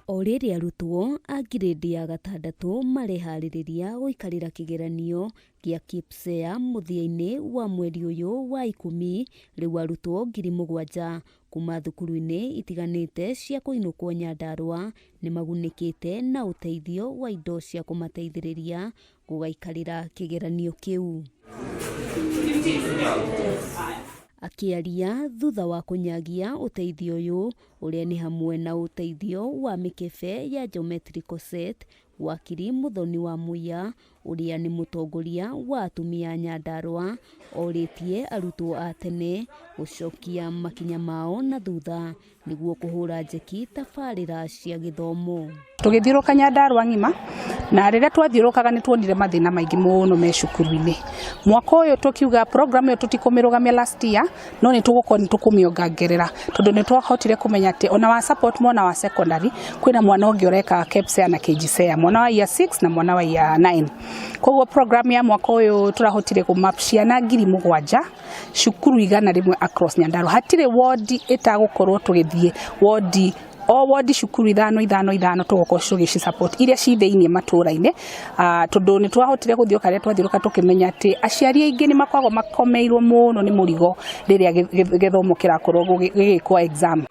O rĩrĩ arutwo a ngirĩndi ya gatandatũ mareharĩrĩria gũikarĩra kĩgeranio gĩa KPSEA mũthia-inĩ wa mweri ũyũ wa 10, rĩu arutwo 7,000 kuma thukuru-inĩ itiganĩte cia kũinũkwo Nyandarua nĩ magunĩkĩte na ũteithio wa indo cia kũmateithĩrĩria gũgaikarĩra kĩgeranio kĩu. Akĩaria thutha wa kũnyagia ũteithio ũyũ ũrĩa nĩ hamwe na ũteithio wa mĩkebe ya geometrical set, wakiri Muthoni wa Muya ũrĩa nĩ mũtongoria wa atumia a Nyandarua orĩtie arutwo a tene gũcokia makinya mao na thutha nĩguo kũhũra njeki tabarĩra cia gĩthomo. Tũgĩthiũrũka Nyandarua ng'ima na rĩrĩa twathiũrũkaga nĩ tuonire mathĩna maingĩ mũno me cukuru-inĩ. Mwaka ũyũ tũkiuga program ĩyo tũtikũmĩrũgamia last year, no nĩ tũgũkorwo nĩ tũkũmĩongerera tondũ nĩ twahotire kũmenya atĩ ona wa support mwana wa secondary kwĩna mwana ũngĩ ũreka KPSEA na KJSEA, mwana wa year 6 na mwana wa year 9. Koguo program ya mwaka ũyũ tũrahotire kũmap ciana 7,000 cukuru 100 across Nyandarua. Hatirĩ ward ĩtagũkorwo tũgĩthiĩ ward o ward cukuru 5 tũgũkorwo tũgĩci support iria ci thĩinĩ matũra-inĩ, tondũ nĩ twahotire gũthiũka rĩrĩa twathiũrũka tũkĩmenya atĩ aciari aingĩ nĩ makoragwo makomeirwo mũno nĩ mũrigo rĩrĩa gĩthomo kĩrakorwo gĩgĩkwo exam.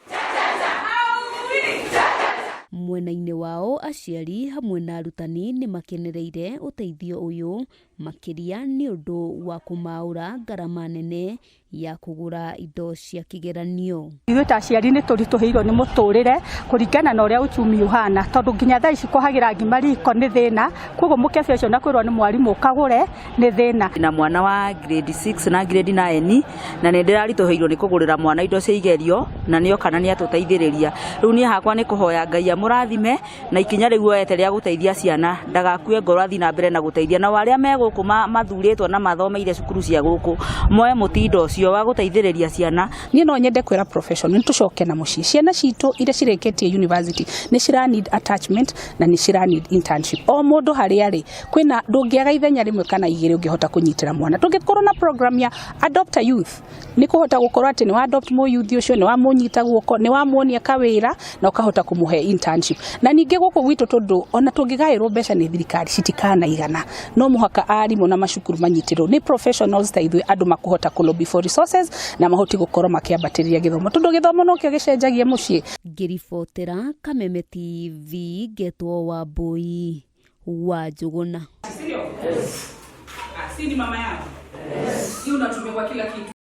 Mwena-inĩ wao aciari hamwe na arutani nĩ makenereire ũteithio ũyũ makĩria nĩ ũndũ wa kũmaũra ngarama nene ya kũgũra indo cia kĩgeranio. Ithuĩ ta aciari nĩ tũritũhĩirwo nĩ mũtũrĩre kũringana na ũrĩa uchumi ũhana, tondũ nginya thaa ici kũhagĩra ngima riko nĩ thĩna, koguo mũkebe ũcio na kwĩrwo nĩ mwarimũ ũkagũre nĩ thĩna. Na mwana wa grade 6 na grade 9 na nĩ ndĩraritũhĩirwo nĩ kũgũrĩra mwana indo cia igerio na nĩo kana nĩ atũteithĩrĩria. Rĩu niĩ hakwa nĩ kũhoya Ngai amũrathime na ikinya rĩu oete rĩa gũteithia ciana ndagakue ngoro, athi na mbere na gũteithia na arĩa megũkũ mathurĩtwo na mathomeire cukuru cia gũkũ moe mũtindo ũcio wa gũteithĩrĩria ciana. Niĩ no nyende kwĩra professional nĩ tũcoke na mũciĩ. Ciana citũ iria cirĩkĩtie university nĩ cira need attachment na nĩ cira need internship. O mũndũ harĩa arĩ kwĩna ndũngĩaga ithenya rĩmwe kana igĩrĩ ũngĩhota kũnyitĩra mwana. Tũngĩkorwo na program ya adopt a youth nĩ kũhota gũkorwo atĩ nĩ wa adopt mo youth ũcio, nĩ wa mũnyita guoko, nĩ wa muonia kawĩra na ũkahota kũmũhe internship. Na ningĩ gũkũ gwitũ tondũ ona tũngĩgaĩrwo mbeca nĩ thirikari citikanaigana, no mũhaka arimũ na macukuru manyitĩrwo nĩ professionals ta ithuĩ andũ makũhota kũlobby for resources na mahoti gũkorwo makĩambatĩrĩria gĩthomo tondũ gĩthomo no kĩo gĩcenjagia mũciĩ. Ngĩribotera Kameme TV, Ngetwo Wambui wa Njũgũna. Asili mama yangu. Yes. Hii unatumia kwa kila kitu.